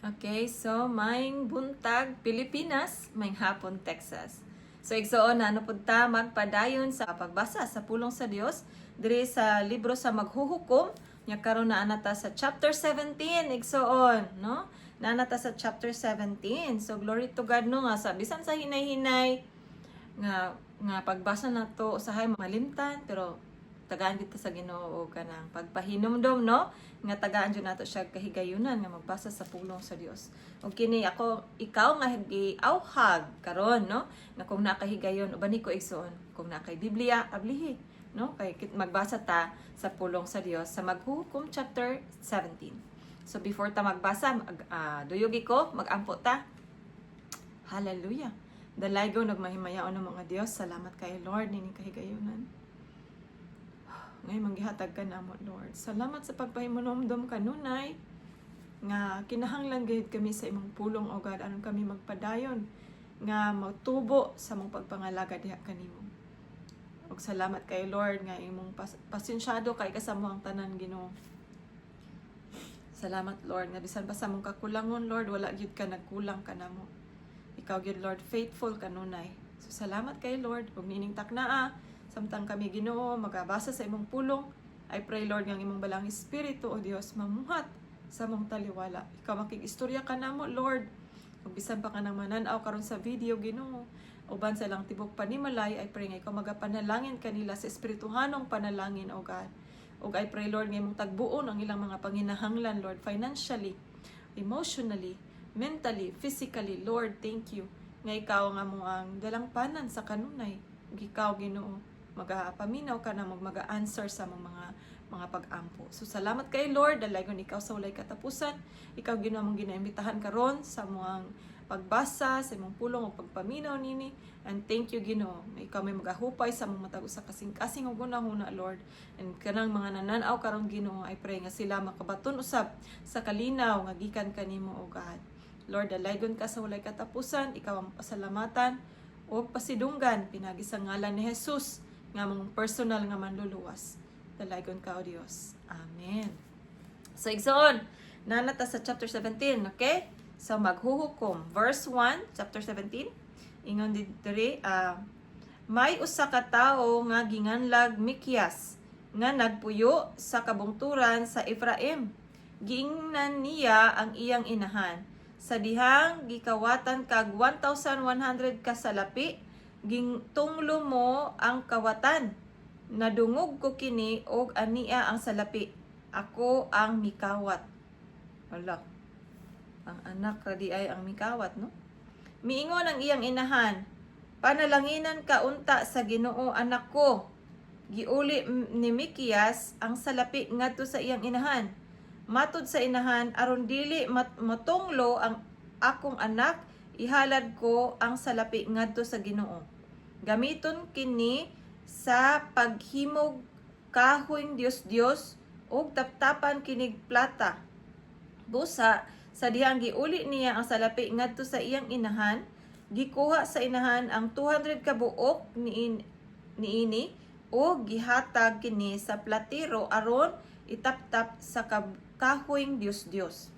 Okay, so maing buntag Pilipinas, maing hapon Texas. So igsoon na punta magpadayon sa pagbasa sa pulong sa Dios diri sa libro sa maghuhukom nya karon na anata sa chapter 17 igsoon, no? Naanata sa chapter 17. So glory to God no nga sa bisan sa hinay-hinay nga pagbasa nato usahay malimtan pero tagaan kita sa Ginoo kanang pagpahinumdom no nga tagaan jud nato siya kahigayunan nga magbasa sa pulong sa Dios. Ug kini ikaw nga giawhag karon no nga kung nakahigayon uban ko igsoon kung nakay Biblia ablihi no kay magbasa ta sa pulong sa Dios sa maghuhukom chapter 17. So before ta magbasa duyogi ko magampo ta. Hallelujah. Dalaygo nagmahimayaon ng mga Dios. Salamat kay Lord nini kahigayunan. Ngay manggihatag ka namo Lord. Salamat sa pagpahimunomdom kanunay nga kinahanglan gayud kami sa imong pulong o God aron kami magpadayon nga matubo sa mong pagpangalaga diha kanimo. Ug salamat kay Lord nga imong pasensyado kay kasamo ang tanan Ginoo. Salamat Lord nga bisan pa sa mong kakulangon Lord wala gyud ka nagkulang kanamo. Ikaw gyud Lord faithful kanunay. So salamat kay Lord ug nining taknaa samtang kami Ginoo magabasa sa imong pulong. I pray Lord nga imong balang espiritu o Dios mamuhat sa mong taliwala. Ikaw makigistorya ka namo Lord. Ug bisan pa kanang manan-aw karon sa video Ginoo. Uban sa lang tibok panimalay I pray nga ikaw magapanalangin kanila sa espirituhanong panalangin o God. Ug I pray Lord nga imong tagbuon ang ilang mga panginahanglan Lord financially, emotionally, mentally, physically. Lord, thank you nga ikaw nga mo ang dalangpanan sa kanunay. Ug ikaw Ginoo magapaminaw ka na mag-answer sa mga pag-ampo. So salamat kay Lord dalaygon ikaw sa walay katapusan. Ikaw Ginoo mong ginaimbitahan karon sa muang pagbasa sa imong pulong ug pagpaminaw nini. And thank you Ginoo. Ikaw may magahupay sa mong matag usa kasing-kasing ug hunahuna Lord. And kanang mga nananaw karon Ginoo I pray nga sila makabaton usab sa kalinaw nga gikan kanimo o God. Lord dalaygon ka sa walay katapusan. Ikaw ang pasalamatan o pasidunggan pinagi sa ngalan ni Jesus nga mong personal nga manluluwas. Dalaygon ka o Dios. Amen. So igsoon nanata sa chapter 17, okay? So maghuhukom verse 1 chapter 17 ingon diri may usa ka tawo nga ginganlag Mikias nga nagpuyo sa kabungturan sa Efraim. Giingnan niya ang iyang inahan sa dihang gikawatan kag 1,100 ka salapi. Gintunglo mo ang kawatan. Nadungog ko kini og ania ang salapi. Ako ang mikawat. Wala. Ang anak radi ay ang mikawat, no? Miingon ang iyang inahan, panalanginan ka unta sa Ginoo anak ko. Giuli ni Mikias ang salapi ngadto sa iyang inahan. Matud sa inahan aron dili matunglo ang akong anak, ihalad ko ang salapi ngadto sa Ginoo. Gamiton kini sa paghimog kahoy Dios ug taptapan kinig plata. Busa sa dihang giuli niya ang salapi ngadto sa iyang inahan, gikuha sa inahan ang 200 ka buok niini ug gihatag kini sa platero aron itaptap sa kahoy Dios.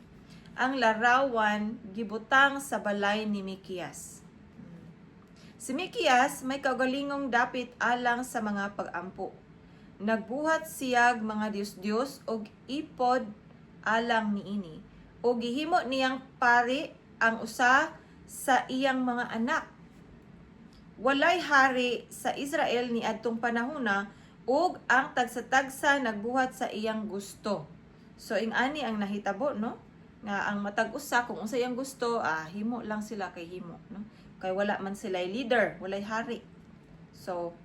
Ang larawan gibutang sa balay ni Mikias. Si Mikias may kaugalingong dapit alang sa mga pag-ampo. Nagbuhat siyag mga Dios og ipod alang niini. O gihimo niyang pari ang usa sa iyang mga anak. Walay hari sa Israel ni adtong panahona ug ang tagsa-tagsa nagbuhat sa iyang gusto. So ingani ang nahitabo no? Nga ang matag usa kung unsa iyang gusto, himo lang sila kay himo no? Kay wala man sila leader, walay hari. So,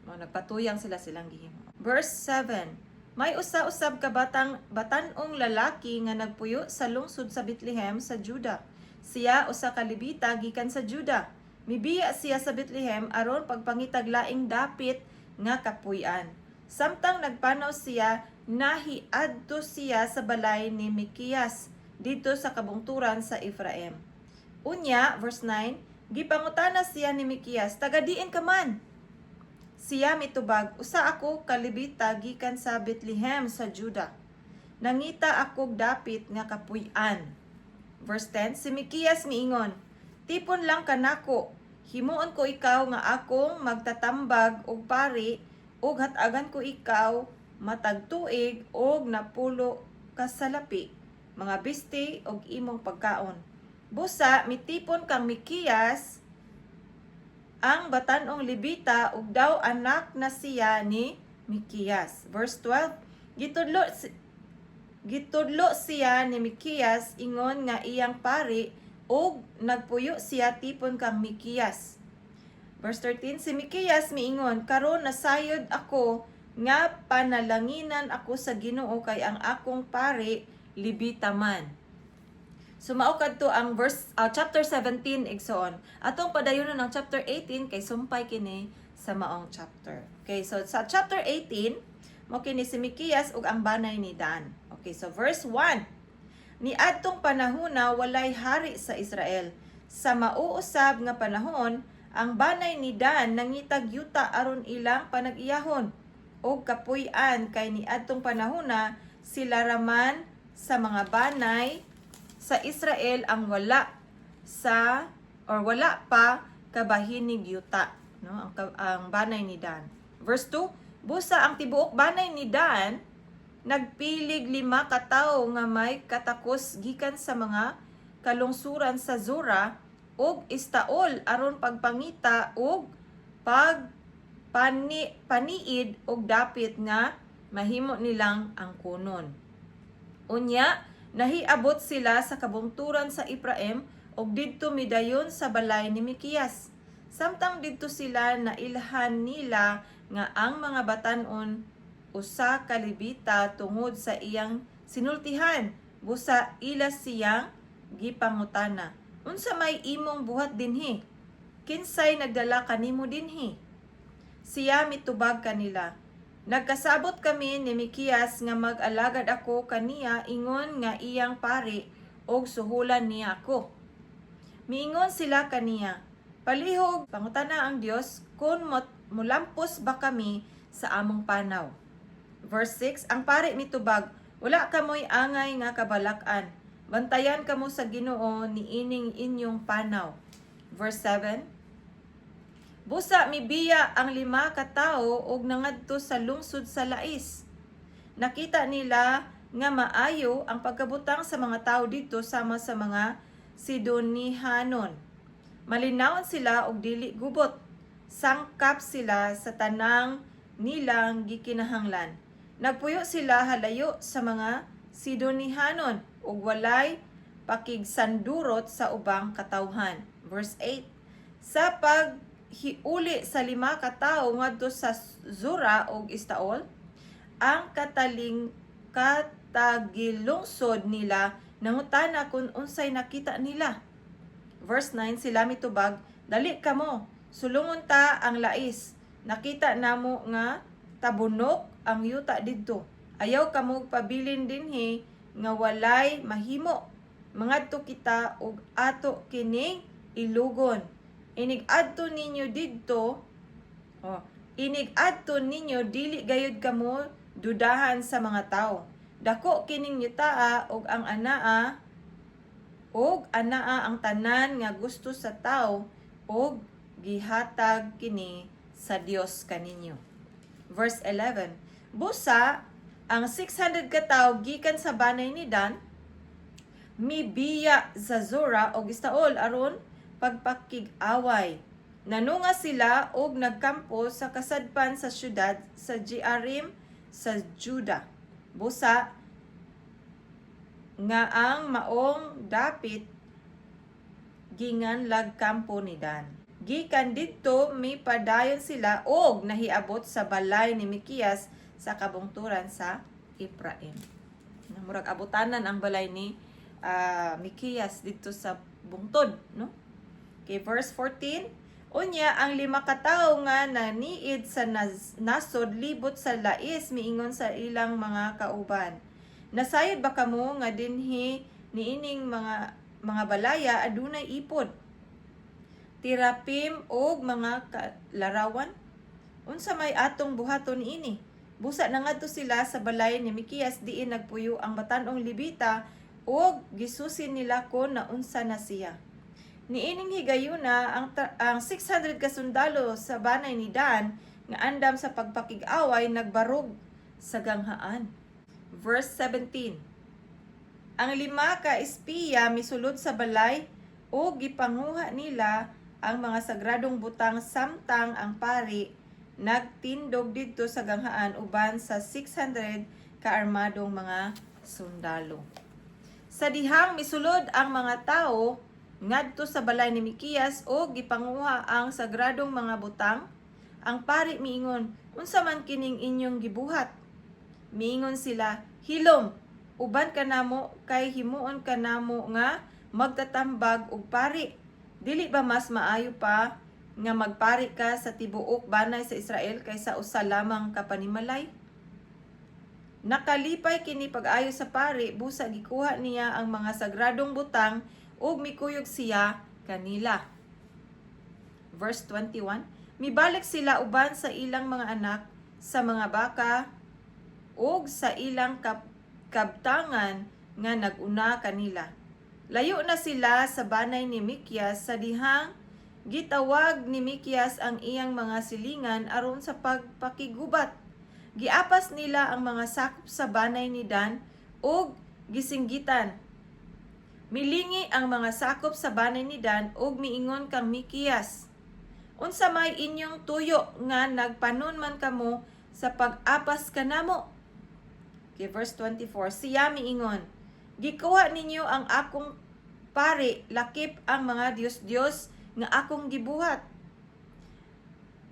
nagpatuyang silang gihimo. Verse 7. May usa-usab ka batanong lalaki nga nagpuyo sa lungsod sa Bethlehem sa Juda. Siya usa ka Levita gikan sa Juda. Mibiya siya sa Bethlehem aron pagpangitag laing dapit nga kapuy-an. Samtang nagpanaw siya, nahiadto siya sa balay ni Mikias dito sa kabungturan sa Efraim. Unya, verse 9, gipangutana siya ni Mikias, taga-diin ka man. Siya mitubag, usa ako kalibita gikan sa Bethlehem sa Juda. Nangita akog dapit nga kapuy-an. Verse 10, si Mikiyas miingon, tipon lang kanako, himuon ko ikaw nga akong magtatambag og pari, ug hatagan ko ikaw matag tuig og napulo ka salapi, mga biste og imong pagkaon. Busa mitipon kang Mikiyas ang batanong Lebita ug daw anak na siya ni Mikiyas. Verse 12, gitudlo siya ni Mikiyas ingon nga iyang pari ug nagpuyo siya tipon kang Mikiyas. Verse 13, si Mikiyas miingon, karon nasayod ako nga panalanginan ako sa Ginoo kay ang akong pari Lebita man. Sumao kadto ang chapter 17 igsoon. Atong padayonon ang chapter 18 kay sumpay kini sa maong chapter. Okay, so sa chapter 18 mo kini si Mikiyas ug ang banay ni Dan. Okay, so verse 1. Ni adtong panahona walay hari sa Israel. Sa mauusab nga panahon, ang banay ni Dan nangitag yuta aron ilang panag-iyahon og kapuy-an kay ni adtong panahona sila raman sa mga banay sa Israel ang wala pa kabahinig yuta, no, ang banay ni Dan. Verse 2, busa ang tibuok banay ni Dan nagpilig 5 ka tawo nga may katakos gikan sa mga kalungsuran sa Zora ug Estaol aron pagpangita ug paniid og dapit nga mahimo nilang ang kunon. Unya nahiabot sila sa kabungturan sa Ephraim ug didto midayon sa balay ni Mikiyas. Samtang didto sila nailhan nila nga ang mga batan-on usa ka Lebita tungod sa iyang sinultihan, busa ila siyang gipangutana. Unsa may imong buhat dinhi? Kinsay nagdala kanimo dinhi? Siya mitubag kanila. Nagkasabot kami ni Mikiyas nga mag-alagad ako kaniya ingon nga iyang pari og suhulan niya ako. Miingon sila kaniya, palihog pangutana ang Dios kung mulampos ba kami sa among panaw. Verse 6, ang pari mitubag, wala kamoy angay nga kabalak-an. Bantayan kamo sa Ginoo niining inyong panaw. Verse 7, busa mibiya ang 5 ka tawo og nangadto sa lungsod sa Lais. Nakita nila nga maayo ang pagkabutang sa mga tao dito sama sa mga Sidonihanon. Malinawon sila og dili gubot. Sangkap sila sa tanang nilang gikinahanglan. Nagpuyo sila halayo sa mga Sidonihanon ug walay pakigsandurot sa ubang katawhan. Verse 8, sa hiuli sa 5 ka tawo ngadto sa Zora ug Estaol, ang katagilungsod nila nangutana kung unsay nakita nila. Verse 9, sila mitubag, dali kamo, sulungon ta ang Lais. Nakita namo nga tabunok ang yuta didto. Ayaw kamo pabilin dinhi nga walay mahimo. Mangadto kita ug ato kining ilugon. Inig-adto ninyo dili gayud kamo dudahan sa mga tao. Dako kining yutaa og ang anaa ang tanan nga gusto sa tao og gihatag kini sa Dios kaninyo. Verse 11, busa ang 600 ka tawo gikan sa banay ni Dan mibiya sa Zora og Estaol aron pagpakig-away. Nanunga sila og nagkampo sa kasadpan sa syudad sa Jearim sa Juda. Busa nga ang maong dapit gingan lagkampo ni Dan. Gikan didto mipadayon sila og nahiabot sa balay ni Mikiyas sa kabungturan sa Ephraim. Murag abutanan ang balay ni Mikiyas dito sa bungtod, no? Okay, verse 14. Unya, ang 5 ka tawo nga naniid sa nasod libot sa Lais miingon sa ilang mga kauban. Nasayod ba kamo nga dinhi niining mga balaya adunay ipod, tirapim og mga larawan? Unsa may atong buhaton ini? Busa na ngadto sila sa balay ni Mikiyas diin nagpuyo ang batan-ong Lebita ug gisusin nila ko na unsa na siya. Niining higayuna ang 600 ka sundalo sa banay ni Dan nga andam sa pagpakig-away nagbarog sa ganghaan. Verse 17. Ang 5 ka espiya misulod sa balay ug gipanguha nila ang mga sagradong butang samtang ang pari nagtindog didto sa ganghaan uban sa 600 ka armadong mga sundalo. Sa dihang misulod ang mga tao ngadto sa balay ni Mikiyas o gipanguha ang sagradong mga butang, ang pari miingon, unsa man kining inyong gibuhat? Miingon sila, hilom, uban kanamo kay himuon kanamo nga magtatambag og pari. Dili ba mas maayo pa nga magpari ka sa tibuok banay sa Israel kaysa usa lamang ka panimalay? Nakalipay kini pag-ayo sa pari, busa gikuha niya ang mga sagradong butang ug mikuyog siya kanila. Verse 21, mibalik sila uban sa ilang mga anak, sa mga baka, ug sa ilang kabtangan nga naguna kanila. Layo na sila sa banay ni Mikiyas sa dihang gitawag ni Mikiyas ang iyang mga silingan aron sa pagpakigubat. Giapas nila ang mga sakop sa banay ni Dan ug gisinggitan. Milingi ang mga sakop sa banay ni Dan ug miingon kang Mikiyas, unsa may inyong tuyo nga nagpanon man kamo sa pag-apas kanamo? Okay, verse 24, siya miingon, gikuha ninyo ang akong pari, lakip ang mga Dios-Dios nga akong gibuhat.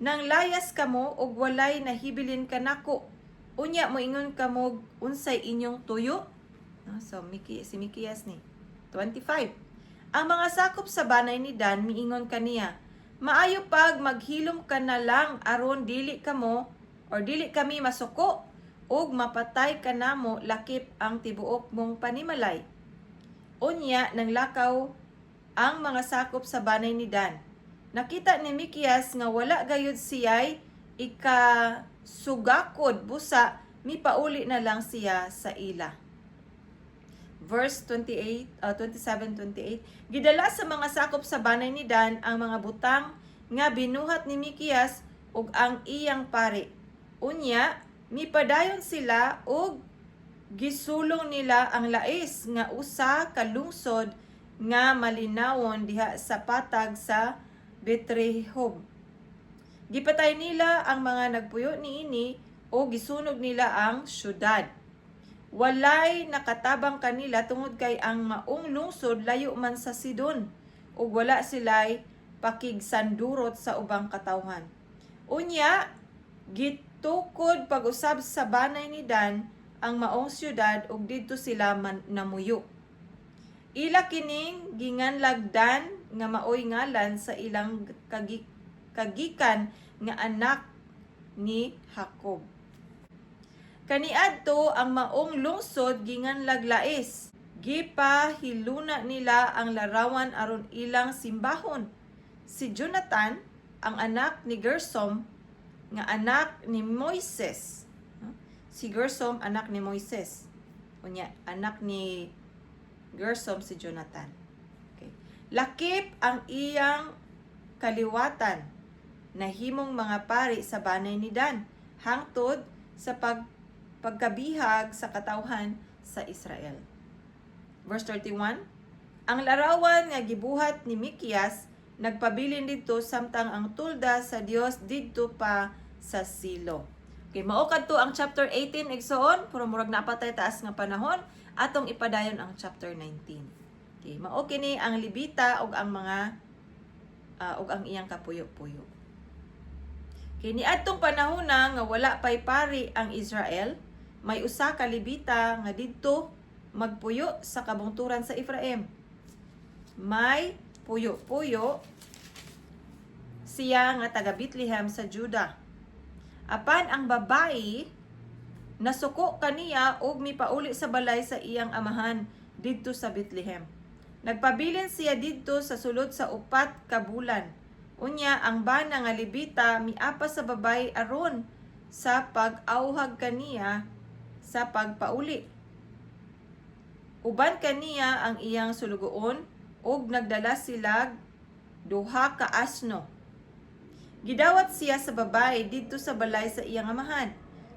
Nang layas kamo og walay nahibilin kanako, unya moingon kamo unsay inyong tuyo? So si Mikiyas ni 25. Ang mga sakop sa banay ni Dan miingon kaniya, maayo pag maghilom ka na lang aron dili kami masuko ug mapatay kanamo lakip ang tibuok mong panimalay. Unya nang lakaw ang mga sakop sa banay ni Dan. Nakita ni Mikiyas nga wala gayud siya'y ikasugakod busa mipauli na lang siya sa ila. Verse 27-28, gidala sa mga sakop sa banay ni Dan ang mga butang nga binuhat ni Mikiyas ug ang iyang pari. Unya, mipadayon sila ug gisulong nila ang lais nga usa ka lungsod nga malinawon diha sa patag sa Betrehob. Gipatay nila ang mga nagpuyo niini o gisunog nila ang syudad. Walay nakatabang kanila tungod kay ang maong lungsod layo man sa Sidon ug wala sila'y pakigsandurot sa ubang katawhan. Unya, gitukod pag-usab sa banay ni Dan ang maong syudad ug didto sila namuyo. Ila kining ginganlagdan nga maoy ngalan sa ilang kagikan nga anak ni Jacob. Kaniadto ang maong lungsod ginganlaglais. Gipahiluna nila ang larawan aron ilang simbahon. Si Jonathan, ang anak ni Gersom, nga anak ni Moises. Si Gersom, anak ni Moises. Unya, anak ni Gersom si Jonathan. Okay. Lakip ang iyang kaliwatan, nahimong mga pari sa banay ni Dan, hangtod sa pagkabihag sa katawhan sa Israel. Verse 31, ang larawan nga gibuhat ni Mikiyas nagpabilin dito samtang ang tulda sa Dios didto pa sa Silo. Okay, mao kadto ang chapter 18 igsoon, puro murag napatay taas nga panahon atong ipadayon ang chapter 19. Okay, mao kini ang Libita ug ang mga ug ang iyang kapuyo-puyo. Kini adtong panahon nga wala pay pari ang Israel, may usa ka Libita nga didto magpuyo sa kabungturan sa Efraim. May puyo-puyo siya nga taga Bethlehem sa Juda. Apan ang babayi nasuko kaniya og mipauli sa balay sa iyang amahan didto sa Bethlehem. Nagpabilin siya didto sa sulod sa 4 ka bulan. Unya ang bana nga Libita miapas sa babay aron sa pag-auhag kaniya sa pagpauli. Uban kaniya ang iyang sulugoon ug nagdala sila duha ka asno. Gidawat siya sa babae didto sa balay sa iyang amahan.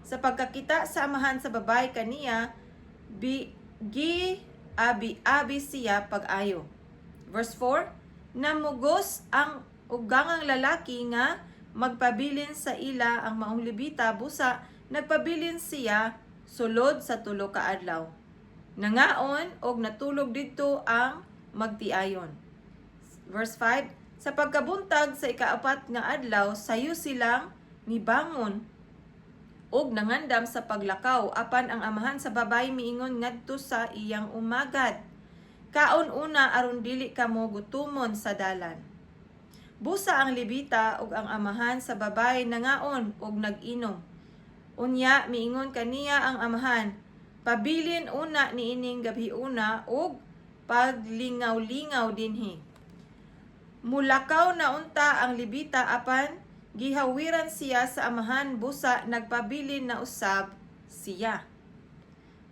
Sa pagkakita sa amahan sa babae kaniya, abi siya pag-ayo. Verse 4, namugos ang ugangang lalaki nga magpabilin sa ila ang maong Levita, busa nagpabilin siya sulod sa tulo ka adlaw. Nangaon og natulog didto ang magtiayon. Verse 5, sa pagkabuntag sa ikaapat nga adlaw, sayo silang mibangon og nangandam sa paglakaw, apan ang amahan sa babay miingon ngadto sa iyang umagad. Kaon una aron dili kamo gutumon sa dalan. Busa ang Levita ug ang amahan sa babay nangaon og nag-inom. Unya miingon kaniya ang amahan, pabilin una niining gabiuna og paglingaw-lingaw dinhi. Mulakaw na unta ang Levita apan gihawiran siya sa amahan, busa nagpabilin na usab siya.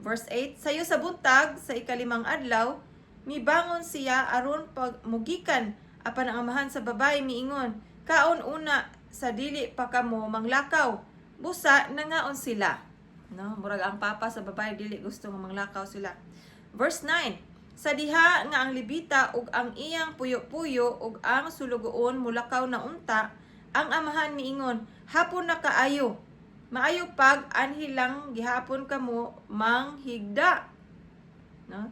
Verse 8, sayo sa buntag sa ikalimang adlaw, mibangon siya aron pagmugikan, apan ang amahan sa babae miingon, kaon una sa dili pa kamo manglakaw, busa nangaon sila. No, murag ang papa sa babae dili gusto nga manglakaw sila. Verse 9, sa diha nga ang Levita ug ang iyang puyo-puyo ug ang sulugoon mulakaw na unta, ang amahan miingon, hapon na kaayo. Maayo pag anhilang gihapon kamo manghigda. No?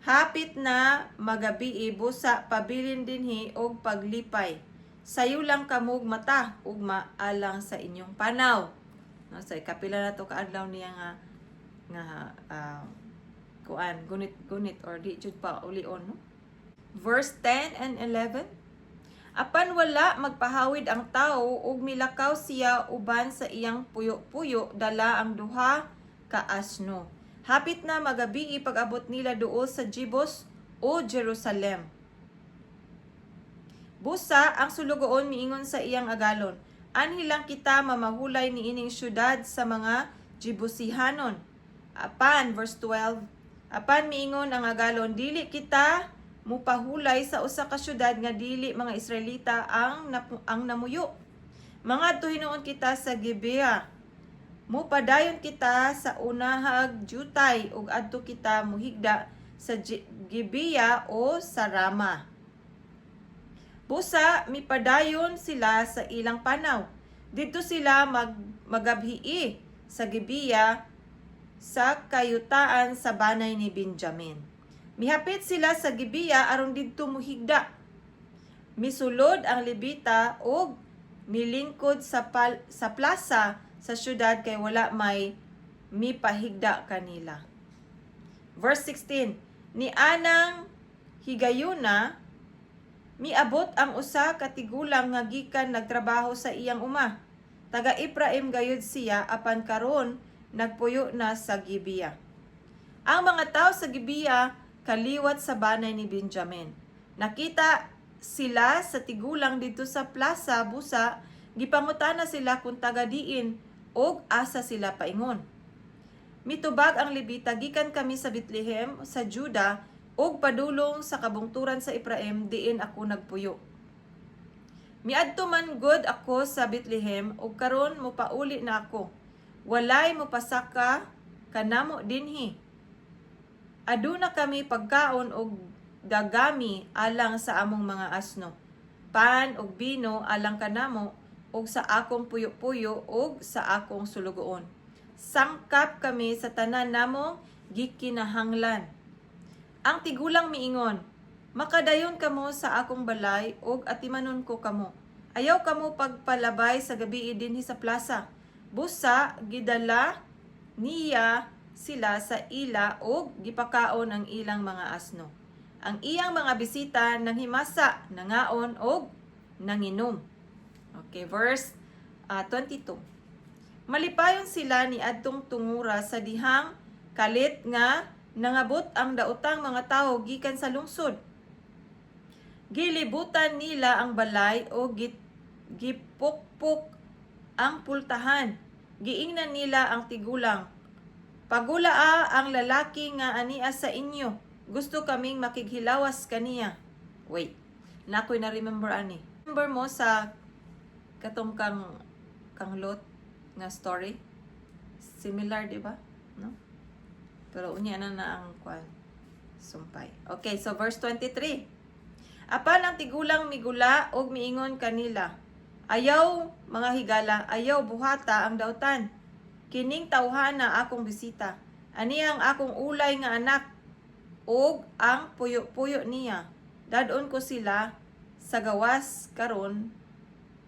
Hapit na magabi busa pabilin dinhi og paglipay. Sayo lang kamog mata ug maalang sa inyong panaw. No, sa ikapila na to kaadlaw niya nga kuan gunit or di jud pa ulion, no? Verse 10 and 11. Apan wala magpahawid ang tao ug milakaw siya uban sa iyang puyo-puyo, dala ang duha ka asno. Hapit na magabi pag-abot nila duol sa Jebus o Jerusalem. Busa ang sulugoon miingon sa iyang agalon, anhilang kita mamahulay niining syudad sa mga Jebusihanon. Apan verse 12, apan miingon ang agalon, dili kita mupahulay sa usa ka syudad nga dili mga Israelita ang namuyo. Mangadto hinuon kita sa Gibea. Mupadayon kita sa unahag jutay ug adto kita muhigda sa Gibea o sa Rama. Busa mipadayon sila sa ilang panaw. Dito sila magabhii sa Gibea sa kayutaan sa banay ni Benjamin. Mihapit sila sa Gibea aron didto muhigda. Misulod ang Levita og milingkod sa plaza sa syudad kay wala may mipahigda kanila. Verse 16, ni anang higayuna miabot ang usa ka tigulang nga gikan nagtrabaho sa iyang uma. Taga Ephraim gayud siya, apan karon nagpuyo na sa Gibea. Ang mga tao sa Gibea kaliwat sa banay ni Benjamin. Nakita sila sa tigulang dito sa plaza, busa gipangutana sila kung taga diin og asa sila paingon. Mitubag ang Levita, gikan kami sa Bethlehem sa Juda og padulong sa kabungturan sa Ephraim, diin ako nagpuyo. Miadto man gud ako sa Bethlehem ug karon mopauli na ako. Walay mopasaka kanamo dinhi. Aduna kami pagkaon og dagami alang sa among mga asno. Pan og bino alang kanamo og sa akong puyo-puyo og sa akong sulugoon. Sangkap kami sa tanan namong gikinahanglan. Ang tigulang miingon, makadayon kamo sa akong balay og atimanon ko kamo. Ayaw kamo pagpalabay sa gabi dinhi sa plaza. Busa gidala niya sila sa ila og gipakaon ang ilang mga asno. Ang iyang mga bisita nanghimasa, nangaon og nanginom. Okay, verse 22. Malipayon sila ni adtong tungura sa dihang kalit nga nangabot ang daotang mga tao gikan sa lungsod. Gilibutan nila ang balay o gipukpok ang pultahan. Giingnan nila ang tigulang. Pagulaa ang lalaki nga ania sa inyo. Gusto kaming makighilawas kaniya. Wait, na ako'y na-remember ani. Remember mo sa katong kang Lot nga story? Similar, di ba? No? Pero unya na ang kwan. Sumpay. Okay, so verse 23. Apan ang tigulang migula og miingon kanila. Ayaw, mga higala, ayaw buhata ang dautan. Kining tawhana akong bisita. Ani ang akong ulay nga anak ug ang puyo-puyo niya. Dadon ko sila sa gawas karon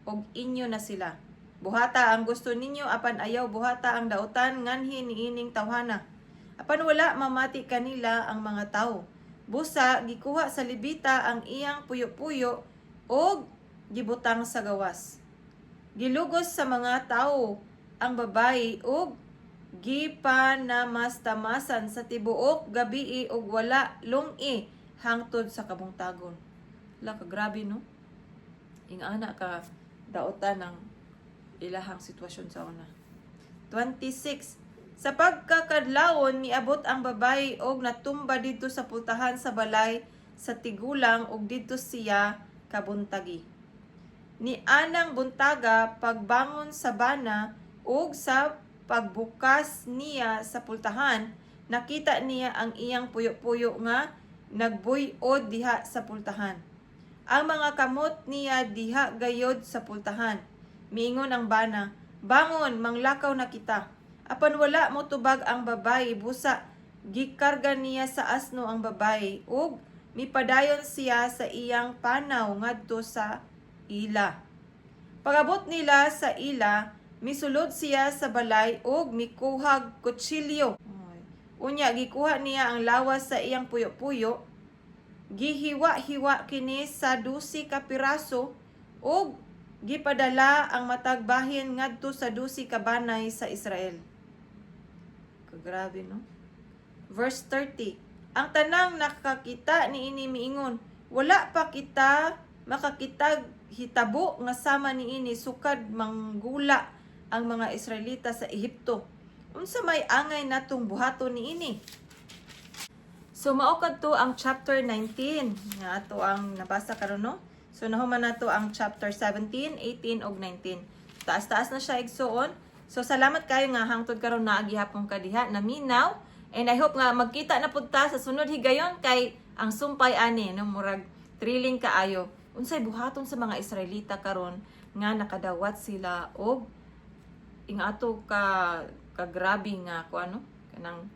ug inyo na sila. Buhata ang gusto ninyo apan ayaw buhata ang dautan nganhi niining tawhana. Apan wala mamati kanila ang mga tawo. Busa gikuha sa libita ang iyang puyo-puyo ug gibutang sa gawas. Gilugos sa mga tawo ang babayi ug gipanamastamasan sa tibuok gabii ug wala lungi hangtod sa kabungtagon. La ka grabe no. Ingana ka daotan ng ilahang sitwasyon sa una. 26. Sa pagkakadlawon niabot ang babayi og natumba didto sa pultahan sa balay sa tigulang ug didto siya kabuntagi. Ni anang buntaga pagbangon sa bana ug sa pagbukas niya sa pultahan, nakita niya ang iyang puyo-puyo nga nagbuyod diha sa pultahan. Ang mga kamot niya diha gayod sa pultahan. Miingon ang bana, bangon, manglakaw na kita. Apan wala mo tubag ang babayi, busa gikarga niya sa asno ang babayi ug mipadayon siya sa iyang panaw ngadto sa ila. Pagabot nila sa ila, misulod siya sa balay ug mikuhag kutsilyo. Unya gikuha niya ang lawas sa iyang puyo-puyo, gihiwa-hiwa kini sa 12 ka piraso ug gipadala ang matag bahin ngadto sa 12 ka banay sa Israel. Kagrabe no. Verse 30. Ang tanang nakakita niini miingon, wala pa kita makakitag hitabo nga sama niini sukad manggula ang mga Israelita sa Ehipto. Unsa may angay natong buhaton niini? So mao kadto ang chapter 19 nga ato ang nabasa karon no. So nahuman nato ang chapter 17, 18 ug 19. Taas-taas na siya igsuon. So salamat kayo nga hangtod karon naa gihapon kadiha naminaw, and I hope nga magkita na pud ta sa sunod higayon kay ang sumpay ani no murag thrilling kaayo. Unsay buhaton sa mga Israelita karon nga nakadawat sila og ing ato kagrabe nga kuano kanang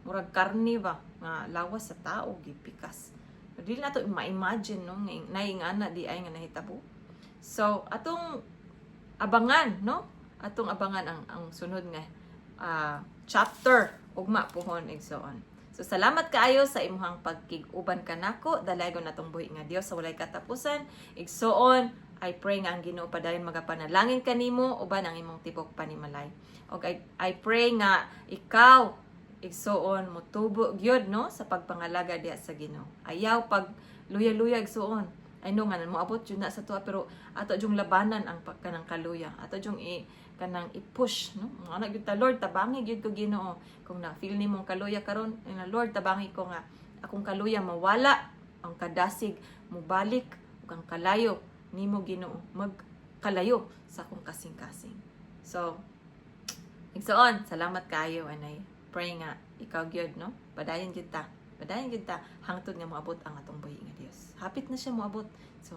murag karne ba nga lawas sa tao gipikas. Dili nato ma-imagine no naingana di ay nga nahitabo. So atong abangan no, atong abangan ang sunod nga chapter ugma puhon igsoon. So salamat kaayo sa imuhang pagkig-uban kanako, dalaygon natong buhi nga Dios sa walay katapusan. Igsoon, I pray nga ang Ginoo padayon magapanalangin kanimo uban ang imong tibok panimalay. Og I pray nga ikaw igsoon motubo gyud no sa pagpangalaga diha sa Ginoo. Ayaw pag luya-luya igsoon. I know nga moabot jud na sa tuwa pero ato jung labanan ang kanang kaluya. Ato jung kanang i-push no. Ana gyud ta Lord tabangi gyud ko Ginoo. Kung na feel nimong kaluya karon, na Lord tabangi ko nga akong kaluya mawala, ang kadasig mobalik ug ang kalayo nimo Ginoo magkalayo sa akong kasing-kasing. So igsoon, salamat kaayo and I pray nga ikaw gyud no. Padayon gyud ta. Padayon gyud ta hangtod nga moabot ang atong buhi nga Dios. Hapit na siya moabot. So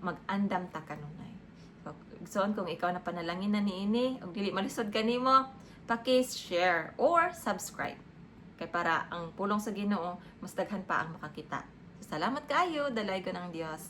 mag-andam ta kanunay. So igsoon kung ikaw na panalangin na niini ug dili malisod kanimo, paki-share or subscribe. Kay para ang pulong sa Ginoo mas daghan pa ang makakita. So, salamat kaayo, dalaygon ang Dios.